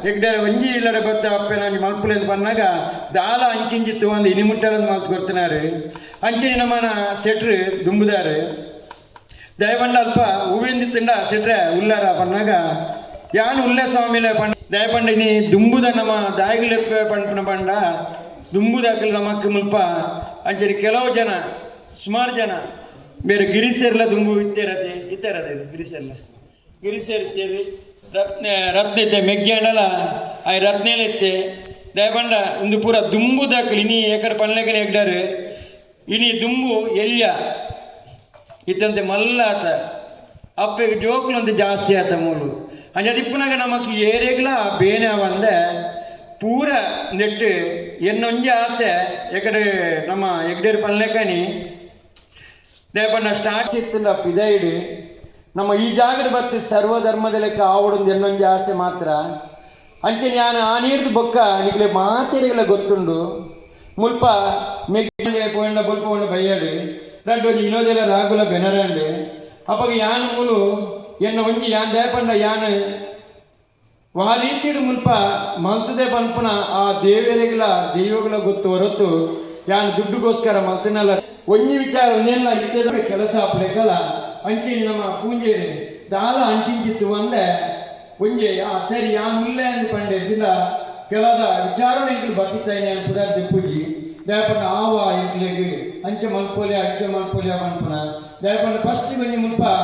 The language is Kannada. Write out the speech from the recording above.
ಎಗ್ಡೆ ಒಂಜಿ ಇಲ್ಲಡೆ ಬತ್ತ ಅಪ್ಪೆನಾಗಿ ಮಲ್ಪುಲೆಂದು ಬಂದಾಗ ದಾಲ ಅಂಚಿಂಚಿತ್ತು ಒಂದು ಇನಿಮುಟ್ಟಲಂದು ಮಾತು ಕೊಡ್ತಿನಾರು ಅಂಚಿನ ನಮ್ಮನ ಸೆಟ್ರು ದುಂಬುದಾರು ದಯಪಂಡ ಅಲ್ಪ ಹೂವಿಂದಿತ್ತಂಡ ಸೆಟ್ರೆ ಉಲ್ಲಾರ ಬಂದಾಗ ಯಾನು ಉಲ್ಲೆ ಸ್ವಾಮಿಲೆ ಪಂಡ ದಯಪಂಡ ಇನಿ ದುಂಬುದ ನಮ್ಮ ದಾಯಿಗಳೆಪ್ಪೆ ಪಂಪನ ಪಂಡ ದುಂಬುದಾಕಲು ನಮಕ್ಕೆ ಮುಲ್ಪ ಅಂಚನೆ ಕೆಲವು ಜನ ಸುಮಾರು ಜನ ಬೇರೆ ಗಿರಿಸೆರ್ಲ ದುಂಬು ಇತ್ತೇರದೆ ಗಿರಿಸೇರ್ ಇತ್ತೇರಿ ರತ್ನ ಇತ್ತೆ ಮೆಗ್ಗೆಂಡಲ ಆ ರತ್ನೇಲ ಇತ್ತೆ ದಯಪಂಡ ಒಂದು ಪೂರ ದುಂಬು ದಾಖಲು ಇನಿ ಏಕಡೆ ಪನ್ಲೆಕನೆ ಎಗ್ಡಾರು ಇನಿ ದುಂಬು ಎಲ್ಯ ಇತ್ತಂತೆ ಮಲ್ಲ ಆತ ಅಪ್ಪೆಗೆ ಜೋಕುಲಂತೆ ಜಾಸ್ತಿ ಆತ ಮೂಲು ಅಂಜದು ಇಪ್ಪನಾಗ ನಮಕ್ ಏರೆಗ್ಲ ಬೇನೆ ಅವಂದೆ ಪೂರ ನೆಟ್ಟು ಎನ್ನೊಂಜಿ ಆಸೆ ಎಕಡೆ ನಮ್ಮ ಎಗ್ಡೇರು ಪನ್ಲೆಕನಿ ದಯಪಂಡ ಸ್ಟಾರ್ಟ್ ಸಿಕ್ತಿಲ್ಲ ಪಿದೈಡು ನಮ್ಮ ಈ ಜಾಗದ ಬತ್ತಿ ಸರ್ವಧರ್ಮದ ಲೆಕ್ಕ ಆವಡೊಂದು ಎನ್ನೊಂಜಿ ಆಸೆ ಮಾತ್ರ ಅಂಚೆ ನಾನು ಆ ನೀಡ್ದು ಬೊಕ್ಕ ನಿಕ್ಲೆ ಮಾತೆರೆಗಳ ಗೊತ್ತುಂಡು ಮುಲ್ಪ ಮೆಗ್ಗೆ ಪೋಂಡ ಬೊಲ್ಪ ಪೋಂಡ ಬಯ್ಯಾಡು ರಂಡು ಒಂಜಿ ಇನೋದೆಲ್ಲ ರಾಗುಲ ಬೆನರಂಡು ಅಪ್ಪಗೆ ಯಾನು ಮೂಲು ಎನ್ನ ಒಂಜಿ ಯಾನ್ ದಯಪಂಡ ಯಾನು ವಾಲೀತಿಡು ಮುಲ್ಪ ಮಲ್ತದೆ ಪನ್ಪುನ ಆ ದೈವಗಳ ಗೊತ್ತು ಹೊರತು ಯಾನು ದುಡ್ಡುಗೋಸ್ಕರ ಮಲ್ತನಲ್ಲ ಒಂಜಿ ವಿಚಾರ ಒಂದೇನ ಇತ್ತದ ಕೆಲಸ ಲೆಕ್ಕಲ ಅಂಚಿನ ನಮ್ಮ ಪೂಂಜೇರಿ ದಾಲ ಅಂಚಿಂಚಿತ್ತು ಅಂದೆ ಒಂಜೆ ಸರಿ ಯಾನ್ ಮುಲ್ಲೆ ಅಂದು ಪಂಡೆ ದಿನ ಕೆಲದ ವಿಚಾರಣೆ ಬತ್ತಿತ್ತಾಯಿನಿ ಅಂತ ಪುದಾರ್ ದಿಪ್ಪುಜಿ ದಯಪಂಡ ಆವ ಇಂಕ್ಲೆಗ್ ಅಂಚೆ ಮಲ್ಪೋಲೆ ಪನ್ಪುನ ದಯಪಂಡ ಫಸ್ಟ್ ಒಂಜಿ ಮುಲ್ಪ